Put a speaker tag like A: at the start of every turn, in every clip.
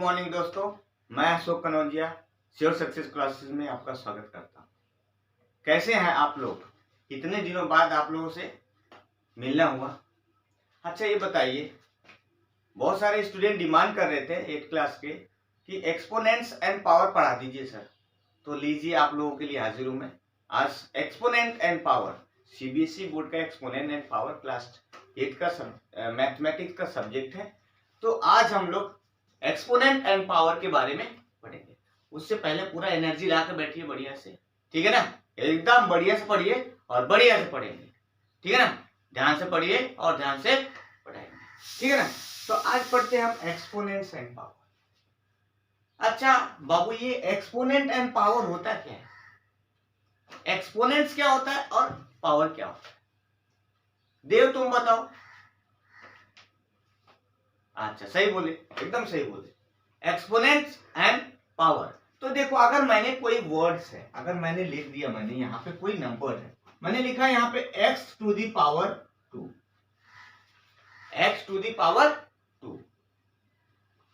A: Morning दोस्तों, मैं Ashok Kanaujia Sure Success Classes में आपका स्वागत करता हूँ। कैसे हैं आप लोग? इतने दिनों बाद आप लोगों से मिलना हुआ। अच्छा ये बताइए, बहुत सारे स्टूडेंट डिमांड कर रहे थे 8th क्लास के कि एक्सपोनेंट्स एंड पावर पढ़ा दीजिए सर। तो लीजिए, आप लोगों के लिए हाजिर हूँ मैं। आज exponent and power, CBSE board का एक्सपोनेंट एंड पावर क्लास 8 का मैथमेटिक्स का सब्जेक्ट है। तो आज हम लोग एक्सपोनेंट एंड पावर के बारे में पढ़ेंगे। उससे पहले पूरा एनर्जी ला के बैठिए बढ़िया से, ठीक है ना? एकदम बढ़िया से पढ़िए और बढ़िया से पढ़ेंगे, ठीक है ना? ध्यान से पढ़िए और ध्यान से पढ़ाएंगे, ठीक है ना? तो आज पढ़ते हैं हम एक्सपोनेंट्स एंड पावर। अच्छा बाबू, ये एक्सपोनेंट एंड पावर होता क्या है? एक्सपोनेंट्स क्या होता है और पावर क्या होता है? देव तुम बताओ। अच्छा सही बोले, एकदम सही बोले, एक्सपोनेंट्स एंड पावर। तो देखो, अगर मैंने कोई वर्ड्स है, अगर मैंने लिख दिया, मैंने यहाँ पे कोई नंबर है, मैंने लिखा यहाँ पे x to the power 2, x to the power 2,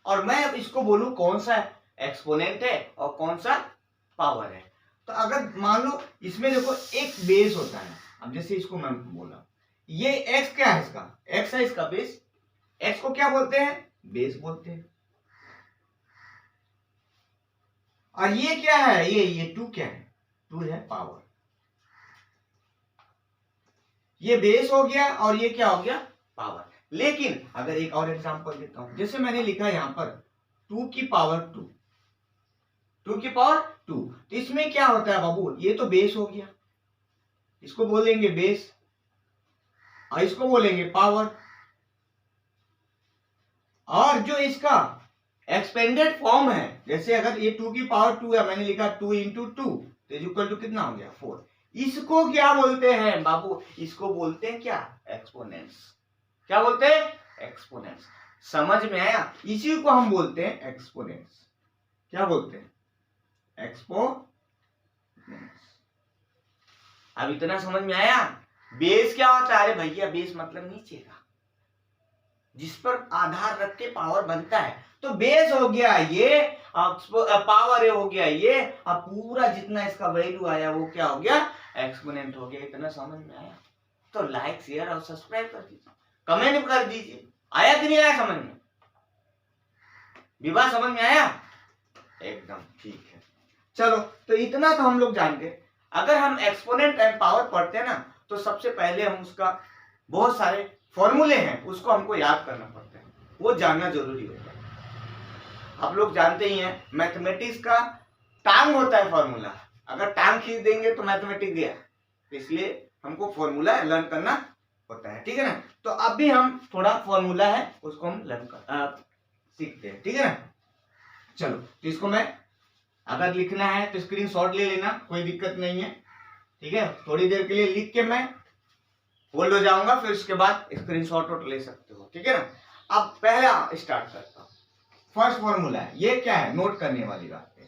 A: और मैं अब इसको बोलूं कौन सा एक्सपोनेंट है और कौन सा पावर है। तो अगर मान लो इसमें देखो एक बेस होता है। अब जैसे इसको मैं बोला, ये x क्या है? इसका x है, इसका बेस। x को क्या बोलते हैं? बेस बोलते हैं। और ये क्या है? ये 2 क्या है? 2 है पावर। ये बेस हो गया और ये क्या हो गया? पावर। लेकिन अगर एक और एग्जांपल देता हूं, जैसे मैंने लिखा यहां पर 2 की पावर 2, 2 की पावर 2, तो इसमें क्या होता है बाबू? ये तो बेस हो गया, इसको बोलेंगे बेस, और इसको बोलेंगे पावर। और जो इसका एक्सपेंडेड फॉर्म है, जैसे अगर ये 2 की पावर 2 है, मैंने लिखा 2 इंटू 2, तो इक्वल टू कितना हो गया? 4। इसको क्या बोलते हैं बाबू? इसको बोलते हैं क्या? एक्सपोनेंट्स। क्या बोलते हैं? एक्सपोनेंट्स। समझ में आया? इसी को हम बोलते हैं एक्सपोनेंट्स। क्या बोलते हैं? एक्सपोनेंट्स। अब इतना समझ में आया? बेस क्या होता है? अरे भैया, बेस मतलब नीचे का, जिस पर आधार रख के पावर बनता है। तो बेस हो गया ये, पावर हो गया ये, अब पूरा जितना इसका वैल्यू आया वो क्या हो गया? एक्सपोनेंट हो गया। इतना समझ में आया? तो लाइक, शेयर और सब्सक्राइब कर दीजिए, कमेंट कर दीजिए। आया कि नहीं आया समझ में? विवाह समझ में आया? एकदम ठीक है। चलो, तो इतना तो हम लोग जान गए। अगर हम एक्सपोनेंट एंड पावर पढ़ते हैं ना, तो सबसे पहले हम उसका बहुत सारे फॉर्मूले हैं, उसको हमको याद करना पड़ता है, वो जानना जरूरी होता है। आप लोग जानते ही हैं, मैथमेटिक्स का टांग होता है फॉर्मूला। अगर टांग खींच देंगे तो मैथमेटिक्स गया, इसलिए हमको फॉर्मूला लर्न करना होता है, ठीक है ना? तो अभी हम थोड़ा फॉर्मूला है उसको हम लर्न सीखते हैं, ठीक है ना? चलो, तो इसको मैं, अगर लिखना है तो स्क्रीनशॉट ले लेना, कोई दिक्कत नहीं है, ठीक है? थोड़ी देर के लिए लिख के मैं होल्ड हो जाऊंगा, फिर उसके बाद स्क्रीनशॉट ले सकते हो, ठीक है ना? अब पहला स्टार्ट करता हूं। फर्स्ट फॉर्मूला है, ये क्या है? नोट करने वाली बात है,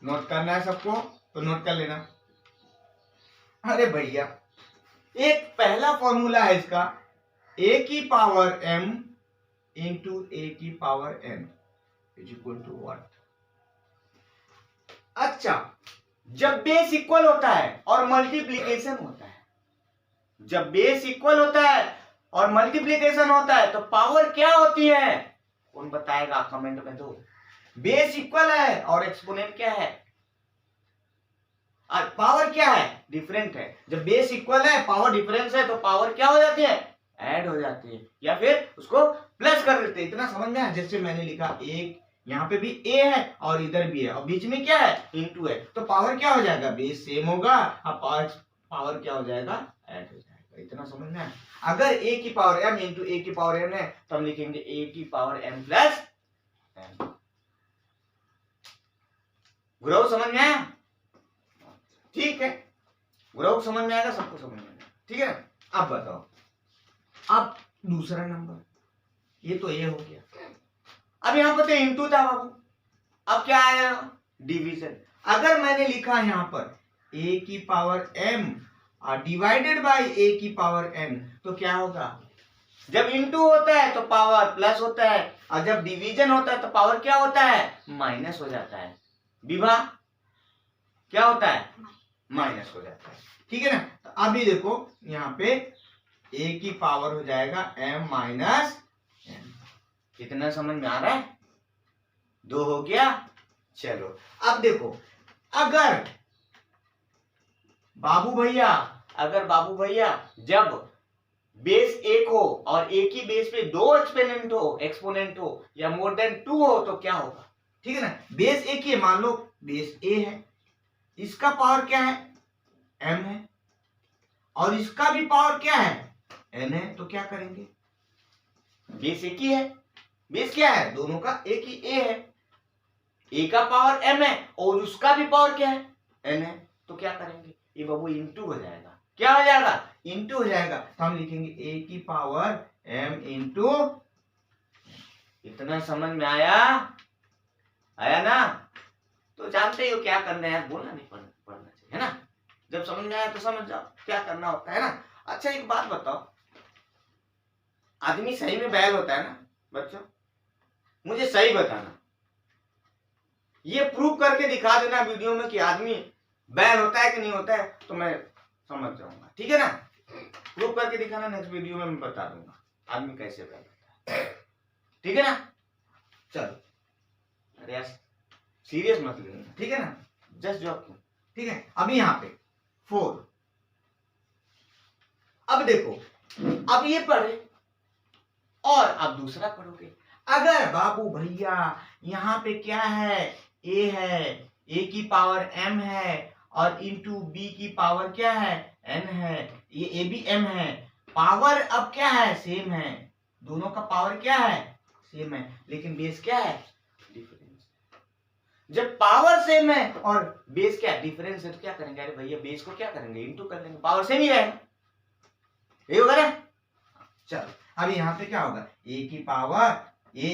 A: नोट करना है सबको, तो नोट कर लेना। अरे भैया, एक पहला फॉर्मूला है इसका, a की पावर m इंटू a की power n is equal to what? अच्छा, जब बेस इक्वल होता है और मल्टीप्लीकेशन होता है, जब बेस इक्वल होता है और मल्टीप्लीकेशन होता है, तो पावर क्या होती है? कौन बताएगा? कमेंट में दो। बेस इक्वल है और एक्सपोनेंट क्या है? और पावर क्या है? डिफरेंट है। जब बेस इक्वल है, पावर डिफरेंस है, तो पावर क्या हो जाती है? ऐड हो जाती है, या फिर उसको प्लस कर देते हैं। इतना समझ में आया? जैसे मैंने लिखा एक, यहाँ पे भी a है और इधर भी है, और बीच में क्या है? इंटू है, तो पावर क्या हो जाएगा? बेस सेम होगा, अब पावर क्या हो जाएगा? ऐड हो जाएगा। इतना समझ में आया? अगर a की पावर m इंटू a की पावर n है, तो हम लिखेंगे a की power m plus n। Group समझ में आया? ठीक है, ग्रुप समझ में आएगा, सबको समझ में आएगा, ठीक है ना? अब बताओ, अब दूसरा नंबर, ये तो a हो गया। अब यहां पर तो इंटू था बाबू, अब क्या आया? डिवीजन। अगर मैंने लिखा यहां पर a की power m divided by a की पावर n, तो क्या होगा? जब इनटू होता है तो पावर प्लस होता है, और जब डिवीजन होता है तो पावर क्या होता है, माइनस हो जाता है। विभा क्या होता है, माइनस हो जाता है। ठीक है ना। तो अभी देखो यहाँ पे a की पावर हो जाएगा m माइनस n। कितना समझ में आ रहा है, 2 हो गया। चलो अब देखो, अगर बाबू भैया जब बेस 1 हो और एक ही बेस पे 2 एक्सपोनेंट हो या मोर देन 2 हो तो क्या होगा। ठीक है ना। बेस एक ही है, मान लो बेस a है, इसका पावर क्या है, m है, और इसका भी पावर क्या है, n है, तो क्या करेंगे, बेस एक ही है, बेस क्या है, दोनों का एक ही a है, a का पावर m है और उसका भी पावर क्या है, n है, तो क्या करेंगे, ये बाबू इंटू हो जाएगा। क्या हो जाएगा, इंटू हो जाएगा। तो हम लिखेंगे a की पावर m इंटू। इतना समझ में आया ना। तो जानते हो क्या करना है, बोलना नहीं पढ़ना चाहिए, है ना। जब समझ में आया तो समझ जाओ क्या करना होता है ना। अच्छा एक बात बताओ, आदमी सही में बैल होता है ना बच्चों, मुझे सही बताना, ये प्रूव करके दिखा देना वीडियो में कि आदमी बैल होता है कि नहीं होता है, तो मैं समझ जाऊंगा। ठीक है ना। प्रूव करके दिखाना, नेक्स्ट वीडियो में मैं बता दूंगा आदमी कैसे बैल होता है। ठीक है ना। चलो अरे यार सीरियस मत लेना, ठीक है ना, जस्ट जॉकिंग। ठीक है। अभी यहाँ पे 4, अब देखो, अब ये पढ़े और अब दूसरा पढ़ोगे। अगर बाबू भैया यहाँ पे क्या है, a है, a की पावर m है और इंटू b की पावर क्या है, n है, ये a भी m है, पावर अब क्या है, सेम है, दोनों का पावर क्या है, सेम है, लेकिन बेस क्या है, डिफरेंस। जब पावर सेम है और बेस क्या है, डिफरेंस है, तो क्या करेंगे, अरे भैया बेस को क्या करेंगे, इंटू कर लेंगे, पावर सेम ही रहेगा, यही होगा ना। चलो अब यहाँ पे क्या होगा, a की पावर a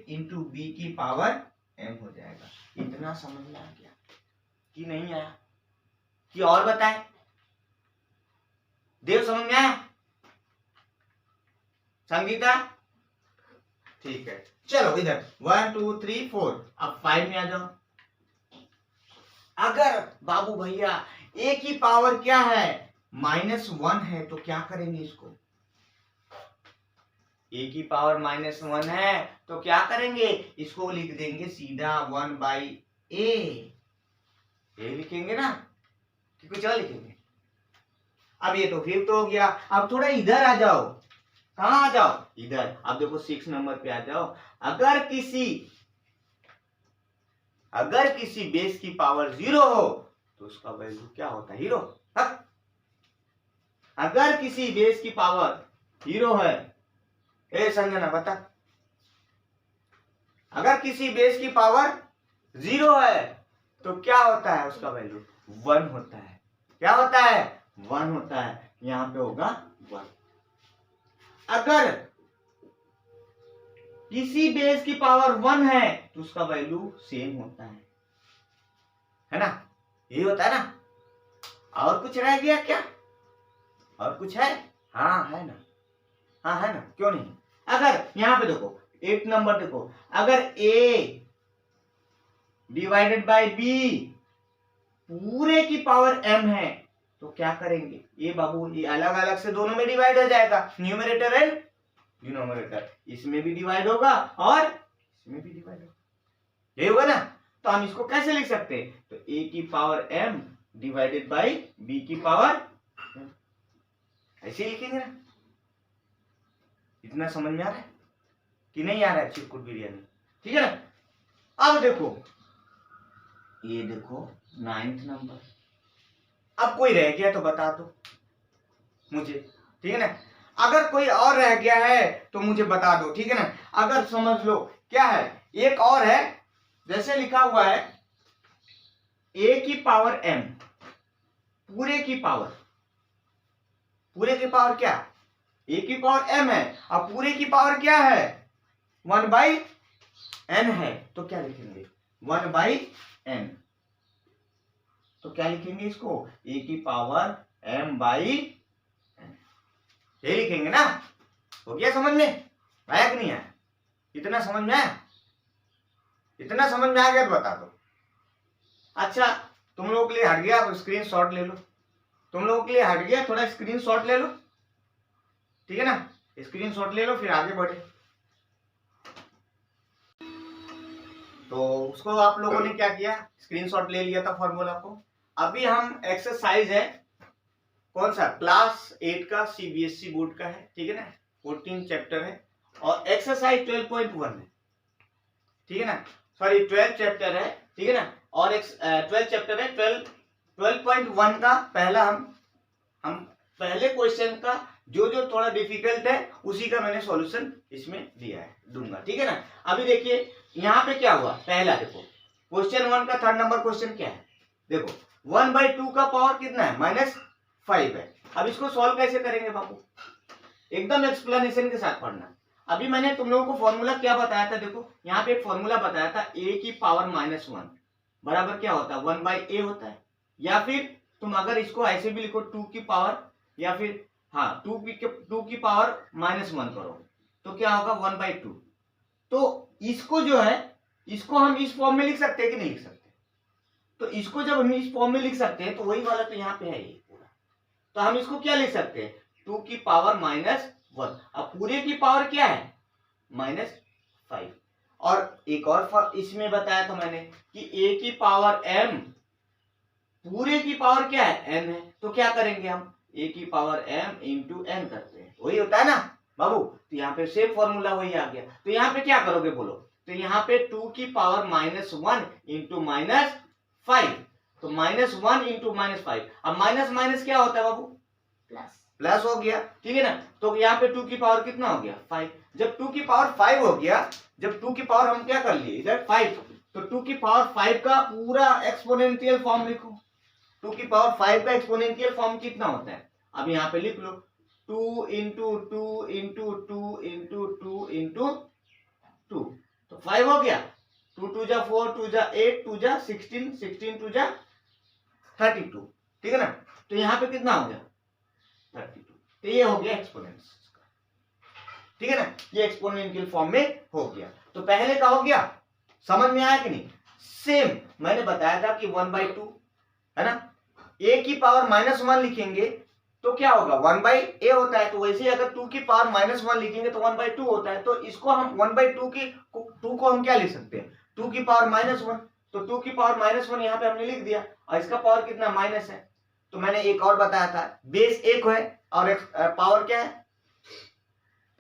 A: इंटू b की पावर m हो जाएगा। इतना समझ में आ गया कि नहीं आया, कि और बताए, देव समझ में आया, संगीता ठीक है। चलो इधर 1 2 3 4, अब 5 में आ जाओ। अगर बाबू भैया a की पावर क्या है, -1 है, तो क्या करेंगे इसको, a की पावर -1 है तो क्या करेंगे, इसको लिख देंगे सीधा 1/a, ये लिखेंगे ना कि कुछ और लिखेंगे। अब ये तो 5 हो गया। अब थोड़ा इधर आ जाओ, कहां आ जाओ, इधर। अब देखो 6 नंबर पे आ जाओ। अगर किसी बेस की पावर 0 हो तो उसका वैल्यू क्या होता है, हीरो। अगर किसी बेस की पावर 0 है, ए संजना बता, अगर किसी बेस की पावर 0 है तो क्या होता है, उसका वैल्यू 1 होता है। क्या होता है, 1 होता है, यहां पे होगा 1। अगर किसी बेस की पावर 1 है तो उसका वैल्यू सेम होता है ना, यही होता है ना। और कुछ रह गया क्या, और कुछ है, हाँ है ना, हाँ है ना, क्यों नहीं। अगर यहां पे देखो 8 नंबर देखो, अगर a डिवाइडेड बाय b पूरे की पावर m है तो क्या करेंगे, ये बाबू ये अलग अलग से दोनों में डिवाइड हो जाएगा, न्यूमरेटर एंड डिनोमिनेटर, इसमें भी डिवाइड होगा और इसमें भी डिवाइड होगा, यही होगा ना। तो हम इसको कैसे लिख सकते हैं, तो a की power m divided by b की पावर m, ऐसे लिखेंगे ना। इतना समझ में आ रहा है कि नहीं आ रहा है, चिरकुट बिरयानी, ठीक है ना। अब देखो ये देखो 9th नंबर, अब कोई रह गया तो बता दो मुझे, ठीक है ना। अगर कोई और रह गया है तो मुझे बता दो, ठीक है ना। अगर समझ लो क्या है, एक और है, जैसे लिखा हुआ है a की पावर m पूरे की पावर क्या, a की पावर m है और पूरे की पावर क्या है, 1/n है, तो क्या लिखेंगे 1/n, तो क्या लिखेंगे इसको, a की पावर m/n, यही लिखेंगे ना। हो गया समझ में? आया कि नहीं आया? इतना समझ में आया? इतना समझ में आ गया तो बता दो। अच्छा, तुम लोगों के लिए हट गया, स्क्रीन शॉट ले लो। तुम लोगों के लिए हट गया, थोड़ा स्क्रीन शॉट ले लो, ठीक है ना? स्क्रीन शॉट ले लो, फिर आगे बढ़े। तो उसको आप लोगों ने क्या किया, स्क्रीन शॉट ले लिया था फॉर्मूला को। अभी हम एक्सरसाइज है, कौन सा, क्लास 8 का सीबीएसई बोर्ड का है, ठीक है ना, 14 चैप्टर है और एक्सरसाइज 12.1 है, ठीक है ना, सॉरी 12 चैप्टर है, ठीक है ना, और 12 चैप्टर है। 12.1 का पहला हम पहले क्वेश्चन का जो जो थोड़ा डिफिकल्ट है उसी का मैंने सॉल्यूशन इसमें दिया है, दूंगा, ठीक है ना। अभी देखिए यहाँ पे क्या हुआ, पहला देखो क्वेश्चन 1 का 3rd नंबर क्वेश्चन क्या है, देखो 1/2 का पावर कितना है, -5 है। अब इसको सॉल्व कैसे करेंगे बाबू, एकदम एक्सप्लेनेशन के साथ पढ़ना। अभी मैंने तुम लोगों को फॉर्मूला क्या बताया था, देखो यहाँ पे एक फॉर्मूला बताया था, a की पावर -1 बराबर क्या होता है, 1/a होता है। या फिर तुम अगर इसको ऐसे भी लिखो 2 की पावर, या फिर हाँ 2 की पावर -1 करो तो क्या होगा 1/2। तो इसको जो है, इसको हम इस फॉर्म में लिख सकते हैं कि नहीं लिख सकते? तो इसको जब हम इस फॉर्म में लिख सकते हैं तो वही वाला तो यहाँ पे है ये पूरा, तो हम इसको क्या लिख सकते हैं, 2 की पावर -1। अब पूरे की पावर क्या है, -5। और एक और इसमें बताया था मैंने कि a की पावर m, पूरे की पावर क्या है, n है, तो क्या करेंगे हम, a की पावर m इंटू n करते हैं, वही होता है ना बाबू। तो यहाँ पे सेम फॉर्मूला वही आ गया। तो यहाँ पे क्या करोगे बोलो, तो यहाँ पे 2 की पावर -1 इंटू -5, तो -1 इंटू -5। अब माइनस माइनस क्या होता है बाबू, प्लस हो गया, ठीक है ना। तो यहाँ पे 2 की पावर कितना हो गया, 5। जब 2 की पावर 5 हो गया, जब 2 की पावर हम क्या कर लिए इधर 5, तो 2 की पावर 5 का पूरा एक्सपोनेंशियल फॉर्म लिखो। 2 की पावर 5 का एक्सपोनेंशियल फॉर्म कितना होता है, अब यहाँ पे लिख लो 2 इंटू 2 इंटू 2 इंटू 2 इंटू 2, तो 5 हो गया। 2 2 जा 4, 2 जा 8, 2 जा 16, 16 2 जा 32, ठीक है ना। तो यहाँ पे कितना हो गया 32, तो ये हो गया एक्सपोनेंस, ठीक है ना, ये एक्सपोनेंशियल फॉर्म में हो गया। तो पहले का हो गया, समझ में आया कि नहीं? सेम मैंने बताया था कि 1/2 है ना, a की पावर -1 लिखेंगे तो क्या होगा, 1/a होता है। तो वैसे ही अगर 2 की पावर -1 लिखेंगे तो 1/2 होता है। तो इसको हम 1/2 की 2 को हम क्या लिख सकते हैं, 2 की पावर -1, तो 2 की पावर -1 यहाँ पे हमने लिख दिया, और इसका पावर कितना माइनस है। तो मैंने एक और बताया था, बेस 1 है और पावर क्या है,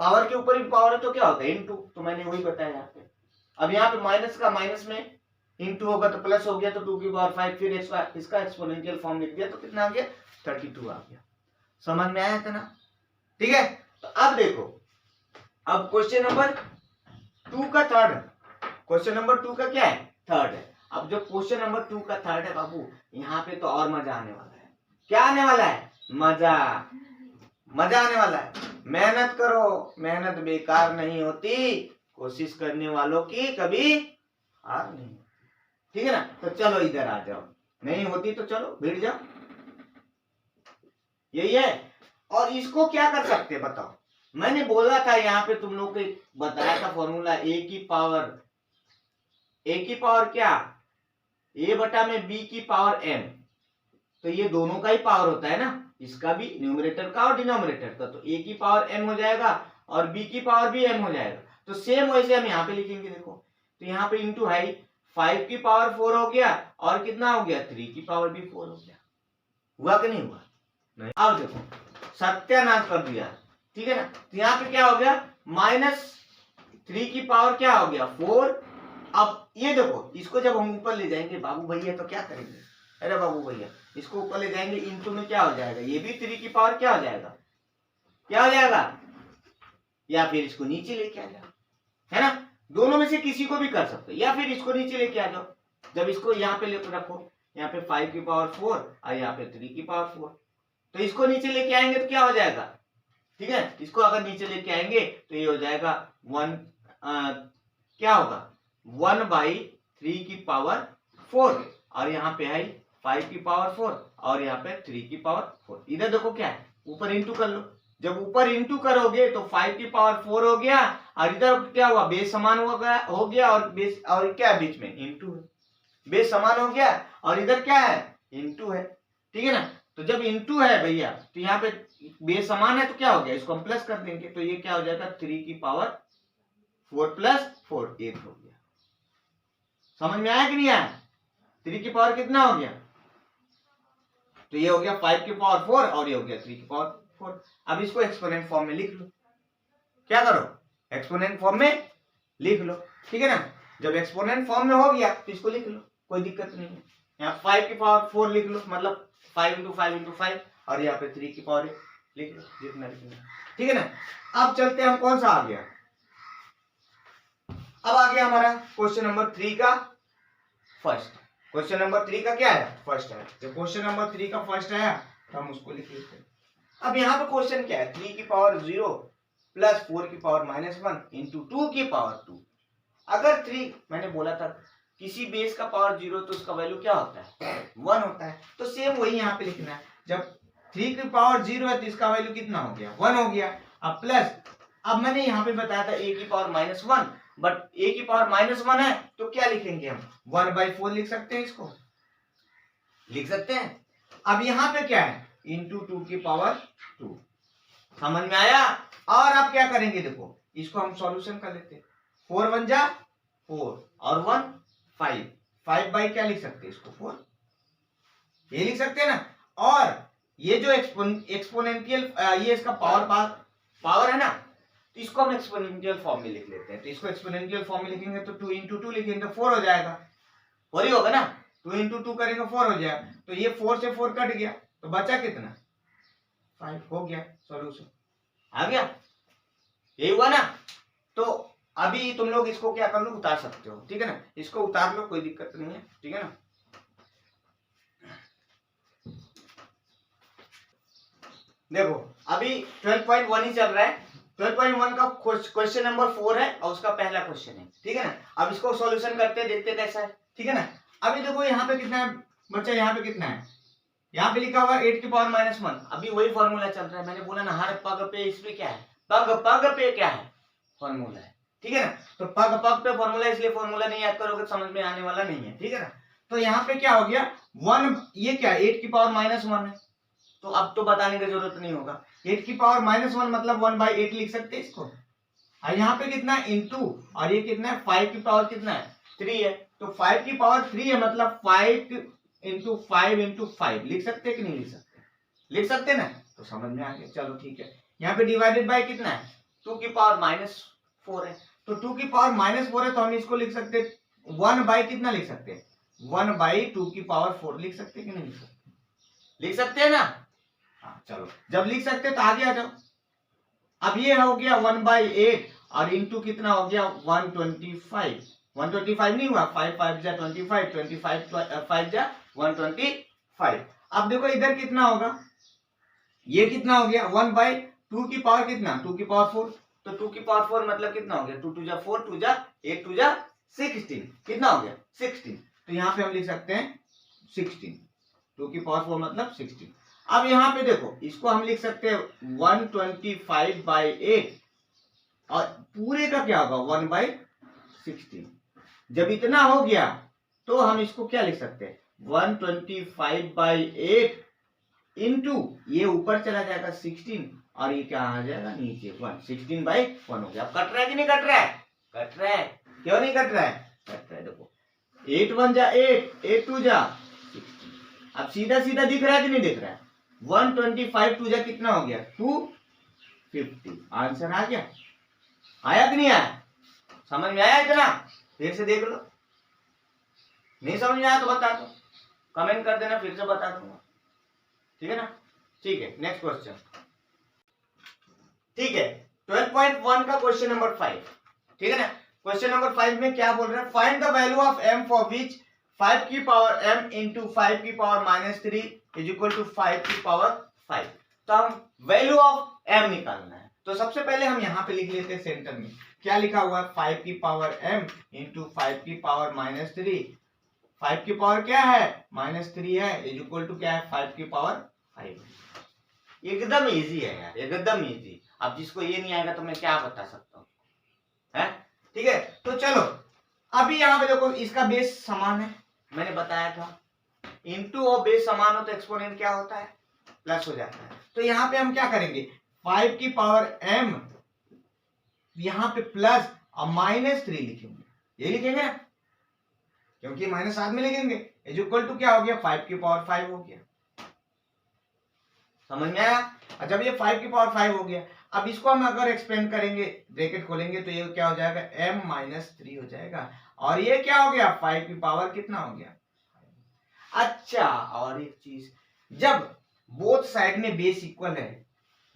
A: पावर के ऊपर भी पावर है तो क्या होता है इनटू, तो मैंने वही बताया यहाँ पे। अब यहाँ पे माइनस का माइनस में इंटू होगा तो प्लस हो गया, तो 2 की पावर 5, फिर इसका एक्सपोनेंशियल फॉर्म लिख दिया, तो कितना आ गया 32 आ गया। समझ में आया था ना, ठीक है। तो अब देखो, अब क्वेश्चन नंबर 2 का 3rd, क्वेश्चन नंबर 2 का क्या है 3rd है। अब जो क्वेश्चन नंबर 2 का 3rd है बाबू, यहाँ पे तो और मजा आने वाला है। क्या आने वाला है, मजा आने वाला है। मेहनत करो, मेहनत बेकार नहीं होती, कोशिश करने वालों की कभी हार नहीं होती, ठीक है ना। तो चलो इधर आ जाओ, नहीं होती तो चलो भिड़ जाओ, यही है। और इसको क्या कर सकते हैं बताओ, मैंने बोला था यहाँ पे तुम लोग को बताया था फॉर्मूला, a की पावर क्या, a बटा में b की पावर m, तो ये दोनों का ही पावर होता है ना, इसका भी न्यूमरेटर का और डिनोमिनेटर का। तो a की पावर m हो जाएगा और b की पावर भी m हो जाएगा। तो सेम वैसे हम यहाँ पे लिखेंगे, देखो तो यहाँ पे इंटू है 5 की पावर 4 हो गया, और कितना हो गया 3 की पावर भी 4 हो गया। हुआ कि नहीं हुआ, नहीं। अब देखो सत्यानाश कर दिया, ठीक है ना। तो यहाँ पे क्या हो गया, -3 की पावर क्या हो गया 4। अब ये देखो, इसको जब हम ऊपर ले जाएंगे बाबू भैया तो क्या करेंगे, अरे बाबू भैया इसको ऊपर ले जाएंगे, इंटू में क्या हो जाएगा, ये भी 3 की पावर क्या हो जाएगा, क्या हो जाएगा, या फिर इसको नीचे लेके आ जाओ, है ना। दोनों में से किसी को भी कर सकते हो, या फिर इसको नीचे लेके आ जाओ। जब इसको यहाँ पे लेकर रखो, यहाँ पे 5 की पावर 4 और यहाँ पे 3 की पावर 4, तो इसको नीचे लेके आएंगे तो क्या हो जाएगा, ठीक है। इसको अगर नीचे लेके आएंगे तो ये हो जाएगा 1, क्या होगा 1/3 की पावर 4, और यहाँ पे है 5 की पावर 4 और यहाँ पे 3 की पावर 4। इधर देखो क्या है, ऊपर इंटू कर लो, जब ऊपर इंटू करोगे तो 5 की पावर 4 हो गया, और इधर क्या हुआ, बेस समान हो गया और बेस और क्या है बीच में इंटू है, बेस समान हो गया और इधर क्या है इंटू है, ठीक है ना। तो जब इंटू है भैया तो यहाँ पे बेस समान है तो क्या हो गया, इसको हम प्लस कर देंगे तो ये क्या हो जाएगा 3 की पावर 4 प्लस 4 8 हो गया। समझ में आया कि नहीं आया? 3 की पावर कितना हो गया, तो ये हो गया 5 की पावर 4 और ये हो गया 3 की पावर 4। अब इसको एक्सपोनेंट फॉर्म में लिख लो, क्या करो एक्सपोनेंट फॉर्म में लिख लो, ठीक है ना। जब एक्सपोनेंट फॉर्म में हो गया तो इसको लिख लो, कोई दिक्कत नहीं है। यहाँ 5 की पावर 4 लिख लो, मतलब 5 इंटू 5 इंटू 5, और यहाँ पे 3 की पावर लिख लो, जितना लिखना, ठीक है ना। अब चलते हैं हम कौन सा आ गया, अब आ गया हमारा क्वेश्चन नंबर 3 का फर्स्ट। क्वेश्चन नंबर 3 का क्या है, फर्स्ट है। जब क्वेश्चन नंबर 3 का फर्स्ट आया तो हम उसको लिख लेते हैं। अब यहाँ पे क्वेश्चन क्या है, 3 की पावर 0 प्लस 4 की पावर -1 इंटू 2 की पावर 2। अगर 3, मैंने बोला था किसी बेस का पावर 0 तो उसका वैल्यू क्या होता है 1 होता है, तो सेम वही यहाँ पे लिखना है। जब 3 की पावर 0 है तो इसका वैल्यू कितना हो गया 1 हो गया। अब प्लस, अब मैंने यहाँ पे बताया था a की पावर -1, बट a की पावर -1 है तो क्या लिखेंगे हम 1/4 लिख सकते हैं, इसको लिख सकते हैं। अब यहाँ पे क्या है इंटू 2 की पावर 2, समझ में आया। और अब क्या करेंगे, देखो इसको हम सॉल्यूशन कर लेते हैं। 4 1 जा 4 और 1 5, 5 बाई क्या लिख सकते हैं इसको 4, ये लिख सकते हैं ना। और ये जो एक्सपोनेंशियल ये इसका पावर है ना, तो इसको हम एक्सपोनेंशियल फॉर्म में लिख लेते हैं। तो इसको एक्सपोनेंशियल फॉर्म में लिखेंगे तो 2 इंटू 2 लिखेंगे तो 4 हो जाएगा, 4 ही होगा ना, 2 इंटू 2 करेंगे 4 हो जाएगा। तो ये 4 से 4 कट गया तो बचा कितना 5, हो गया सॉल्यूशन आ गया, यही हुआ ना। तो अभी तुम लोग इसको क्या कर लो, उतार सकते हो, ठीक है ना, इसको उतार लो, कोई दिक्कत नहीं है, ठीक है ना। देखो अभी 12.1 ही चल रहा है, 12.1 का क्वेश्चन नंबर 4 है और उसका पहला क्वेश्चन है, ठीक है ना। अब इसको सॉल्यूशन करते हैं, देखते हैं कैसा है, ठीक है ना। अभी देखो यहाँ पे कितना है बच्चा, यहाँ पे कितना है, यहाँ पे लिखा हुआ 8 की पावर -1। अभी वही फॉर्मूला चल रहा है, मैंने बोला ना हर पग पे इस पे क्या है, पग पे क्या है फॉर्मूला है, ठीक है ना। तो पग पे फॉर्मूला, इसलिए फॉर्मूला नहीं याद करोगे समझ में आने वाला नहीं है, ठीक है ना। तो यहाँ पे क्या हो गया 1, ये क्या 8 की पावर -1 है, तो अब तो बताने की जरूरत नहीं होगा। 8 की पावर -1 मतलब 1/8 लिख सकते हैं इसको। और यहाँ पे कितना है इंटू, और ये कितना है 5 की पावर कितना है 3 है, तो 5 की पावर 3 है मतलब 5 इंटू 5 इंटू 5 लिख सकते हैं कि नहीं लिख सकते, लिख सकते ना, तो समझ में आ गया, चलो ठीक है। यहाँ पे डिवाइडेड बाय कितना है 2 की पावर -4 है, तो 2 की पावर -4 है तो हम इसको लिख सकते 1 बाई कितना लिख सकते हैं 1/2 की पावर 4 लिख सकते हैं कि नहीं लिख सकते, लिख सकते हैं ना। हाँ चलो, जब लिख सकते तो आगे आ जाओ। अब ये हो गया 1/8 और इंटू कितना हो गया 125, 125 नहीं हुआ, 5 5 जा 25, 25 5 जा 125। अब देखो इधर कितना होगा, ये कितना हो गया 1/2 की पावर कितना 2 की पावर 4, तो 2 की पावर 4 मतलब कितना हो गया 2 2 जा 4, 2 जा 8, 2 जा 16, कितना हो गया 16। तो यहाँ पे हम लिख सकते हैं 16, 2 की पावर 4 मतलब 16। अब यहाँ पे देखो इसको हम लिख सकते हैं 125/8 और पूरे का क्या होगा 1/16। जब इतना हो गया तो हम इसको क्या लिख सकते हैं 125/8 इंटू ये ऊपर चला जाएगा 16 और ये क्या आ जाएगा नीचे 1, 16/1 हो गया। अब कट रहा है कि नहीं कट रहा है, कट रहा है, क्यों नहीं कट रहा है, कट रहा है। देखो 8 1 जा 8, 8 2 जा 16। अब सीधा सीधा दिख रहा है कि नहीं दिख रहा है, 125 2 जा कितना हो गया 250, आंसर आ गया, आया कि नहीं आया, समझ में आया इतना, फिर से देख लो, नहीं समझ में आया तो बता दो, कमेंट कर देना, फिर से बता दूंगा, ठीक है ना। ठीक है, नेक्स्ट क्वेश्चन, ठीक है 12.1 का क्वेश्चन नंबर 5, ठीक है ना। क्वेश्चन नंबर 5 में क्या बोल रहे हैं, find the value of m for which 5 की पावर m इंटू 5 की पावर -3 इज इक्वल टू 5 की पावर 5। तो हम वैल्यू ऑफ m निकालना है, तो सबसे पहले हम यहाँ पे लिख लेते हैं सेंटर में क्या लिखा हुआ है 5 की पावर m इंटू 5 की पावर -3, 5 की पावर क्या है -3 है इज इक्वल टू क्या है 5 की पावर 5। एकदम इजी है यार, एकदम इजी। अब जिसको ये नहीं आएगा तो मैं क्या बता सकता हूँ, है? ठीक है, तो चलो अभी यहाँ पे देखो इसका बेस समान है, मैंने बताया था इंटू और बेस समान हो तो एक्सपोनेंट क्या होता है, प्लस हो जाता है। तो यहाँ पे हम क्या करेंगे, 5 की पावर m यहाँ पे प्लस और -3 लिखेंगे, ये लिखेंगे ना, क्योंकि माइनस साथ में लिखेंगे, इज इक्वल टू क्या हो गया, 5 की पावर 5 हो गया। समझ में आया? और जब ये 5 की पावर 5 हो गया, अब इसको हम अगर एक्सपेंड करेंगे, ब्रैकेट खोलेंगे तो ये क्या हो जाएगा, m-3 हो जाएगा। और ये क्या हो गया, 5 की पावर कितना हो गया। अच्छा, और एक चीज, जब बोथ साइड में बेस इक्वल है,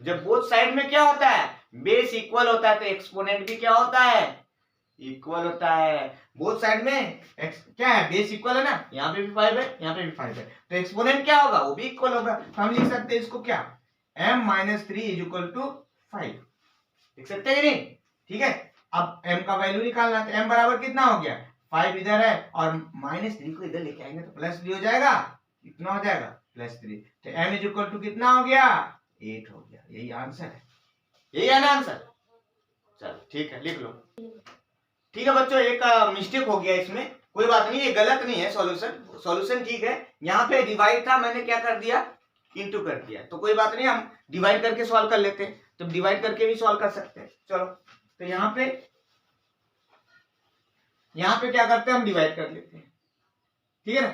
A: जब बोथ साइड में क्या होता है, बेस इक्वल होता है, तो एक्सपोनेंट भी क्या होता है, इक्वल होता है। बोथ साइड में क्या है, बेस इक्वल है ना, यहाँ पे भी 5 है, यहाँ पे भी 5 है, तो एक्सपोनेंट क्या होगा, वो भी इक्वल होगा। तो हम लिख सकते हैं इसको क्या, m-3 इज इक्वल टू 5, लिख सकते हैं कि नहीं? ठीक है, अब m का वैल्यू निकालना है, तो m बराबर कितना हो गया, 5 इधर है और -3 को इधर लेके आएंगे तो +3 हो जाएगा, कितना हो जाएगा, +3। तो m इज इक्वल टू कितना हो गया, 8 हो गया। यही आंसर है, यही है ना आंसर। चलो ठीक है, लिख लो। ठीक है बच्चों, एक मिस्टेक हो गया इसमें, कोई बात नहीं, ये गलत नहीं है, सॉल्यूशन ठीक है। यहाँ पे डिवाइड था, मैंने क्या कर दिया, इनटू कर दिया, तो कोई बात नहीं, हम डिवाइड करके सॉल्व कर लेते हैं, तो डिवाइड करके भी सॉल्व कर सकते हैं। चलो, तो यहाँ पे क्या करते हैं, हम डिवाइड कर लेते हैं, ठीक है ना।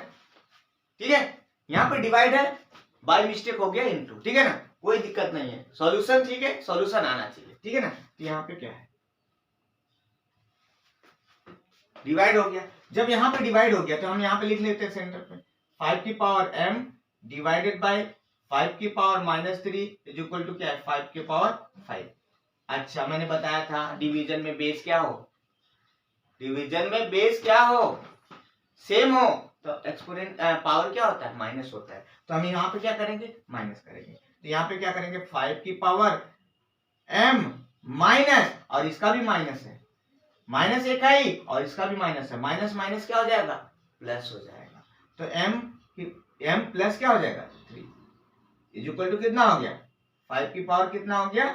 A: ठीक है, यहाँ पे डिवाइड है, बाय मिस्टेक हो गया इनटू, ठीक है ना, कोई दिक्कत नहीं है, सॉल्यूशन ठीक है, सॉल्यूशन आना चाहिए, ठीक है ना। तो यहाँ पे क्या है, डिवाइड हो गया। जब यहाँ पे डिवाइड हो गया तो हम यहाँ पे लिख लेते हैं सेंटर पे, 5 की पावर m डिवाइडेड बाय 5 की पावर -3 इज इक्वल टू क्या है, 5 की पावर 5। अच्छा, मैंने बताया था डिवीजन में बेस क्या हो, डिवीजन में बेस क्या हो, सेम हो, तो एक्सपोनेंट पावर क्या होता है, माइनस होता है। तो हम यहाँ पे क्या करेंगे, माइनस करेंगे। तो यहाँ पे क्या करेंगे, 5 की पावर m माइनस, और इसका भी माइनस है, माइनस एक आई और इसका भी माइनस है, माइनस माइनस क्या हो जाएगा, प्लस हो जाएगा। तो m प्लस क्या हो जाएगा, 3 इज इक्वल टू कितना हो गया, 5 की पावर कितना हो गया,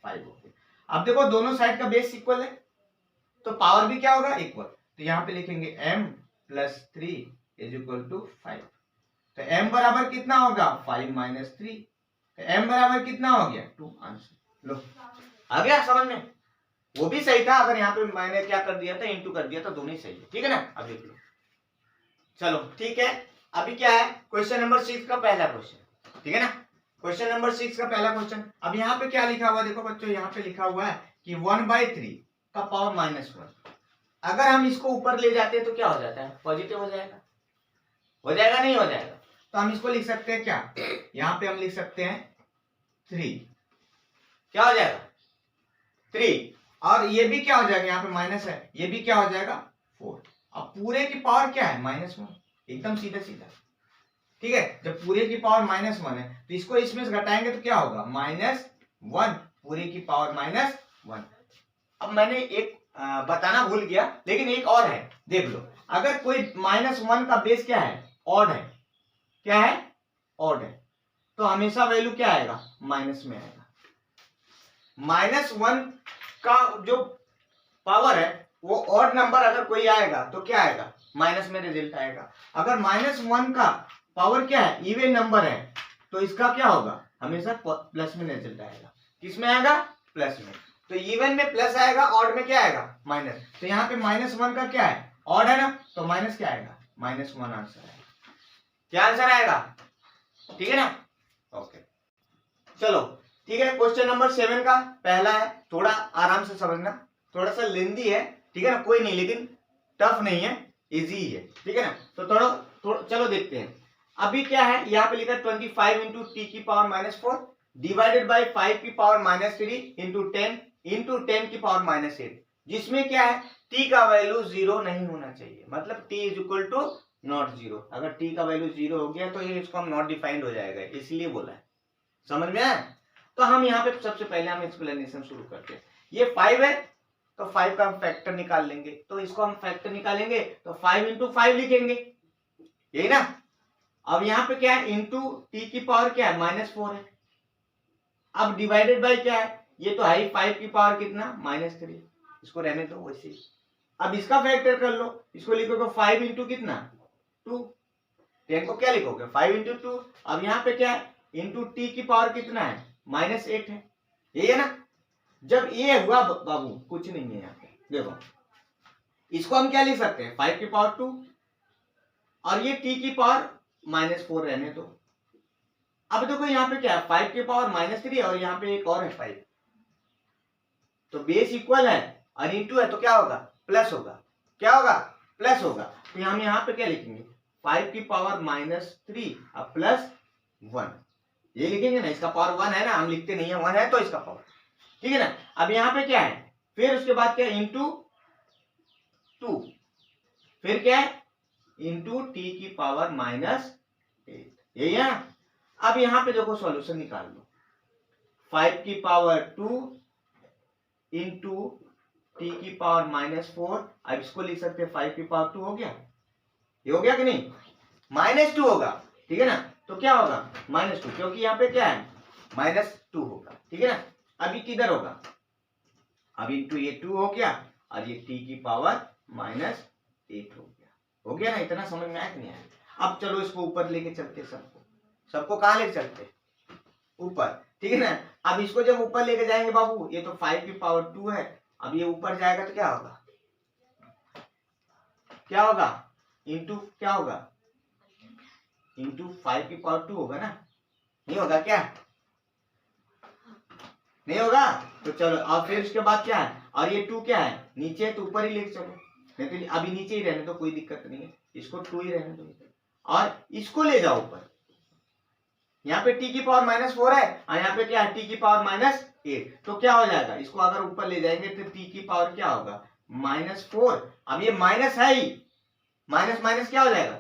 A: 5 हो गया। अब देखो दोनों साइड का बेस इक्वल है, तो पावर भी क्या होगा, इक्वल। तो यहाँ पे लिखेंगे m plus 3 is equal to 5। तो m बराबर कितना होगा, 5 माइनस 3, तो m बराबर कितना हो गया, 2। आंसर लो, आ गया समझ में। वो भी सही था, अगर यहाँ पे मैंने क्या कर दिया था, इनटू कर दिया था, दोनों ही सही है, ठीक है ना। अब देख लो, चलो ठीक है। अभी क्या है, क्वेश्चन नंबर 6 का पहला क्वेश्चन, ठीक है ना, क्वेश्चन नंबर 6 का पहला क्वेश्चन। अब यहाँ पे क्या लिखा हुआ, देखो बच्चों, यहाँ पे लिखा हुआ है कि 1/3 का पावर -1, अगर हम इसको ऊपर ले जाते हैं तो क्या हो जाता है, पॉजिटिव हो जाएगा, हो जाएगा नहीं हो जाएगा। तो हम इसको लिख सकते हैं क्या, यहाँ पे हम लिख सकते हैं 3, क्या हो जाएगा 3, और ये भी क्या हो जाएगा, यहाँ पे माइनस है, ये भी क्या हो जाएगा 4। अब पूरे की पावर क्या है, -1, एकदम सीधा सीधा, ठीक है। जब पूरे की पावर -1 है तो इसको इसमें से घटाएंगे तो क्या होगा, -1 पूरे की पावर -1। अब मैंने एक बताना भूल गया, लेकिन एक और है, देख लो, अगर कोई -1 का बेस क्या है, ऑड है, क्या है, ऑड है, तो हमेशा वैल्यू क्या आएगा, माइनस में आएगा। -1 का जो पावर है वो ऑड नंबर अगर कोई आएगा तो क्या आएगा, माइनस में रिजल्ट आएगा। अगर -1 का पावर क्या है, इवन नंबर है, तो इसका क्या होगा, हमेशा प्लस में रिजल्ट आएगा। किस में आएगा, प्लस में। तो इवन में प्लस आएगा, ऑड में क्या आएगा, माइनस। तो यहाँ पे -1 का क्या है, ऑड है ना, तो माइनस क्या आएगा, -1 आंसर आएगा। क्या आंसर आएगा, ठीक है ना। ओके, चलो ठीक है। क्वेश्चन नंबर 7 का पहला है, थोड़ा आराम से समझना, थोड़ा सा लेंदी है, ठीक है ना, कोई नहीं, लेकिन टफ नहीं है, इजी है, ठीक है ना। तो थोड़ा चलो देखते हैं। अभी क्या है, यहाँ पे लिखा 25 इंटू टी की पावर -4 डिवाइडेड बाई 5 की पावर -3 इंटू 10 की पावर -8, जिसमें क्या है, t का वैल्यू 0 नहीं होना चाहिए, मतलब t is equal to not 0। अगर t का वैल्यू 0 हो गया तो ये इसको हम नॉट डिफाइंड हो जाएगा, इसलिए बोला है, समझ में आया। तो हम यहाँ पे सबसे पहले हम एक्सप्लेनेशन शुरू करते हैं। ये 5 है तो 5 का हम फैक्टर निकाल लेंगे, तो इसको हम फैक्टर निकालेंगे तो 5 इंटू 5 लिखेंगे, यही ना। अब यहाँ पे क्या है, इंटू टी की पावर क्या है, -4 है, अब डिवाइडेड बाय क्या है, ये तो है 5 की पावर कितना -3, इसको रहने दो वैसे ही। अब इसका फैक्टर कर लो, इसको लिखोगे 5 इंटू कितना 2, 10 को क्या लिखोगे 5 इंटू 2। अब यहाँ पे क्या है इंटू टी की पावर कितना है -8 है, ये है ना। जब ये हुआ बाबू कुछ नहीं है यहाँ पे, देखो इसको हम क्या लिख सकते हैं 5 की पावर 2 और ये टी की पावर -4 रहने दो। अब देखो यहाँ पे क्या है 5 की पावर -3 और यहाँ पे एक और है 5, तो बेस इक्वल है और इंटू है तो क्या होगा प्लस होगा, क्या होगा प्लस होगा। तो हम यहाँ पे क्या लिखेंगे 5 की पावर -3 और प्लस 1, ये लिखेंगे ना, इसका पावर 1 है ना, हम लिखते नहीं है 1 है तो इसका पावर, ठीक है ना। अब यहाँ पे क्या है फिर उसके बाद क्या इंटू 2, फिर क्या है इंटू टी की पावर -8, यही है। अब यहाँ पे देखो सॉल्यूशन निकाल लो, 5 की पावर 2 इंटू टी की पावर -4, अब इसको लिख सकते हैं 5 की पावर 2 हो गया, ये हो गया कि नहीं -2 होगा, ठीक है ना। तो क्या होगा -2 क्योंकि यहाँ पे क्या है -2 होगा, ठीक है ना। अभी किधर होगा, अब इंटू ये 2 हो गया और ये टी की पावर -8 हो गया ना। इतना समझ में आया कि नहीं आया। अब चलो इसको ऊपर लेके चलते, सबको कहाँ लेके चलते ऊपर, ठीक है ना। अब इसको जब ऊपर लेके जाएंगे बाबू, ये तो 5 की पावर 2 है, अब ये ऊपर जाएगा तो क्या होगा इंटू क्या होगा इंटू 5 की पावर 2 होगा ना, नहीं होगा क्या, नहीं होगा। तो चलो और फिर उसके बाद क्या है, और ये 2 क्या है नीचे है तो ऊपर ही लेके चलो, नहीं तो अभी नीचे ही रहने दो कोई दिक्कत नहीं है, इसको 2 ही रहने दो और इसको ले जाओ ऊपर। यहाँ पे टी की पावर -4 है और यहाँ पे क्या है टी की पावर -8, तो क्या हो जाएगा इसको अगर ऊपर ले जाएंगे तो टी की पावर क्या होगा -4, अब ये माइनस है ही, माइनस माइनस क्या हो जाएगा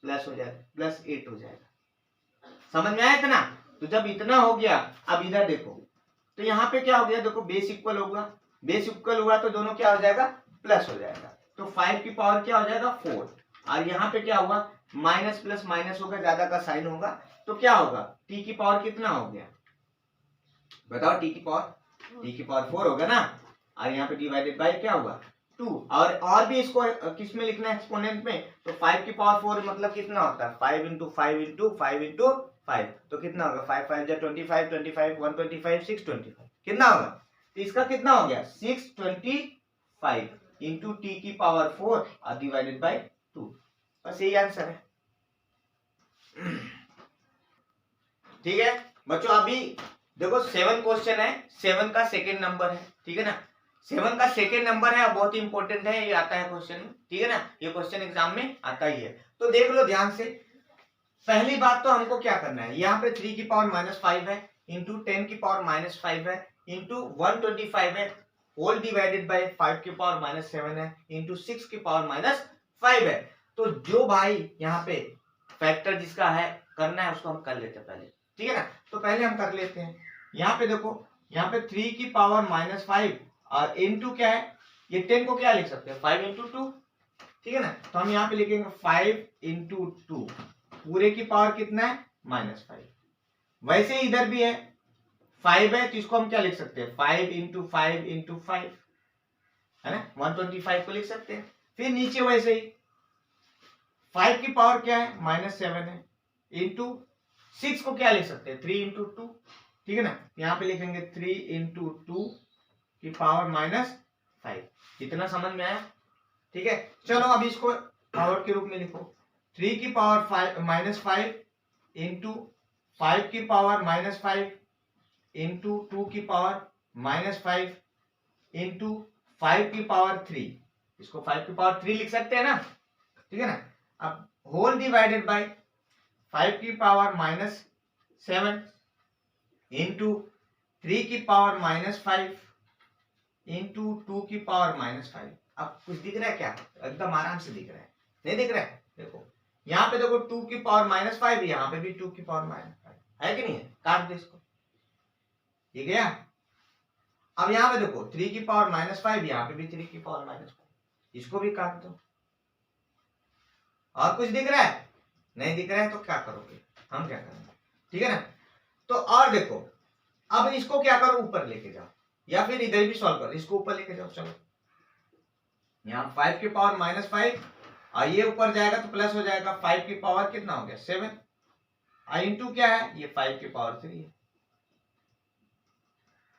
A: प्लस हो जाएगा, +8 हो जाएगा। समझ में आया इतना। तो जब इतना हो गया अब इधर देखो, तो यहाँ पे क्या हो गया देखो बेस इक्वल होगा, बेस इक्वल हुआ तो दोनों क्या हो जाएगा प्लस हो जाएगा, तो 5 की पावर क्या हो जाएगा 4 और यहाँ पे क्या हुआ माइनस प्लस माइनस होगा, ज्यादा का साइन होगा तो क्या होगा टी की पावर कितना हो गया बताओ, टी की पावर 4 होगा ना, और यहाँ पे डिवाइडेड बाय क्या हुआ 2, और भी इसको किस में लिखना है एक्सपोनेंट में, तो 5 की पावर 4 मतलब कितना होता है 5 इंटू 5 इंटू 5 इंटू 5, तो कितना होगा 5 5 जा 25 25 125 625, कितना होगा, तो इसका कितना हो गया 625 इंटू टी की पावर 4 और डिवाइडेड बाय 2, बस यही आंसर है। ठीक है बच्चों, अभी देखो 7 क्वेश्चन है, 7 का सेकेंड नंबर है, ठीक है ना, 7 का सेकेंड नंबर है, बहुत ही इंपॉर्टेंट है, ये आता है क्वेश्चन, ठीक है ना, ये क्वेश्चन एग्जाम में आता ही है। तो देख लो ध्यान से, पहली बात तो हमको क्या करना है, यहाँ पे 3 की पावर -5 है इंटू 10 की पावर -5 है इंटू 125 है होल डिवाइडेड बाय 5 की पावर -7 है इंटू 6 की पावर -5 है। तो जो भाई यहाँ पे फैक्टर जिसका है करना है उसको हम कर लेते हैं पहले, ठीक है ना। तो पहले हम कर लेते हैं, यहाँ पे देखो यहाँ पे 3 की पावर -5 और इंटू क्या है, ये 10 को क्या लिख सकते हैं 5 इंटू 2, ठीक है ना। तो हम यहाँ पे लिखेंगे 5 इंटू 2, पूरे की पावर कितना है -5, वैसे इधर भी है 5 है तो इसको हम क्या लिख सकते हैं 5 इंटू 5 इंटू 5, है ना 125 को लिख सकते हैं। फिर नीचे वैसे ही 5 की पावर क्या है -7 है इंटू 6 को क्या लिख सकते हैं 3 इंटू 2, ठीक है ना, यहाँ पे लिखेंगे 3 इंटू 2 की पावर -5, इतना समझ में आया, ठीक है। चलो अब इसको पावर के रूप में लिखो, 3 की पावर -5 इंटू 5 की पावर -5 इंटू 2 की पावर -5 इंटू 5 की पावर 3, इसको 5 की पावर 3 लिख सकते हैं ना, ठीक है ना। अब होल डिवाइडेड बाय 5 की पावर -7 इंटू 3 की पावर -5 इंटू 2 की पावर -5। अब कुछ दिख रहा है क्या, एकदम आराम से दिख रहा है, नहीं दिख रहा है, देखो यहाँ पे देखो 2 की पावर -5, यहाँ पे भी 2 की पावर -5 है कि नहीं है, काट दो इसको, ये गया। अब यहाँ पे देखो 3 की पावर -5, यहाँ पे भी 3 की पावर -5, इसको भी काट दो। और कुछ दिख रहा है, नहीं दिख रहा है तो क्या करोगे, हम क्या करेंगे, ठीक है ना। तो और देखो अब इसको क्या करो, ऊपर लेके जाओ, या फिर इधर भी सॉल्व करो, इसको ऊपर लेके जाओ। चलो यहाँ 5 की पावर -5 और ये ऊपर जाएगा तो प्लस हो जाएगा, 5 की पावर कितना हो गया 7, और इंटू क्या है, ये 5 की पावर 3 है।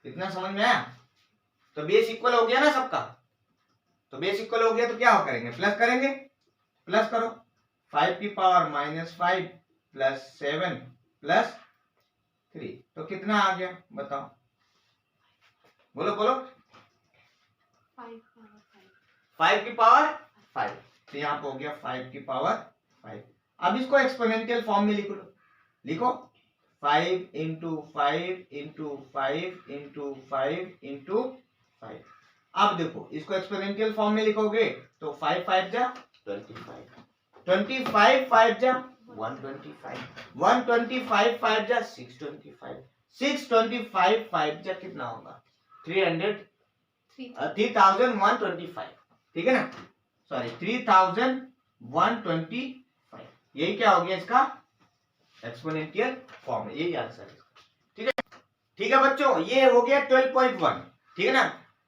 A: इतना समझ में आया? तो बेस इक्वल हो गया ना सबका, तो बेस इक्वल हो गया तो क्या करेंगे, प्लस करेंगे, प्लस करो, 5 की पावर -5 प्लस 7 प्लस 3, तो कितना आ गया बताओ, बोलो बोलो, 5 की पावर 5, तो यहाँ पे हो गया 5 की पावर 5। अब इसको एक्सपोनेंशियल फॉर्म में लिखो, लिखो 5 इंटू 5 इंटू 5 इंटू 5 इंटू 5। अब देखो इसको एक्सपोनेंशियल फॉर्म में लिखोगे तो 5 5 जा 25, 25 5 जा 125, 125 5 जा 625, 625 5 जा कितना होगा 3125, ठीक है ना, सॉरी 3125, यही क्या हो गया इसका एक्सपोनेंशियल फॉर्म, यही आंसर है। ठीक है, ठीक है बच्चों, ये हो गया 12.1, ठीक है ना।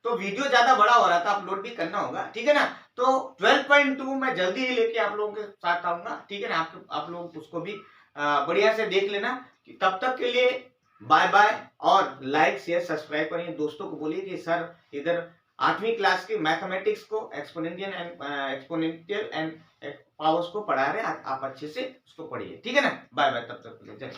A: तो वीडियो ज्यादा बड़ा हो रहा था, अपलोड भी करना होगा, ठीक है ना। तो 12.2 मैं जल्दी ही लेके आप लोगों के साथ आऊंगा, ठीक है ना। आप लोग उसको भी बढ़िया से देख लेना। तब तक के लिए बाय बाय, और लाइक शेयर सब्सक्राइब करिए, दोस्तों को बोलिए कि सर इधर 8वीं क्लास की मैथमेटिक्स को एक्सपोनेंशियल एंड पावर्स को पढ़ा रहे हैं, आप अच्छे से उसको पढ़िए, ठीक है ना। बाय बाय, तब तक के लिए जय।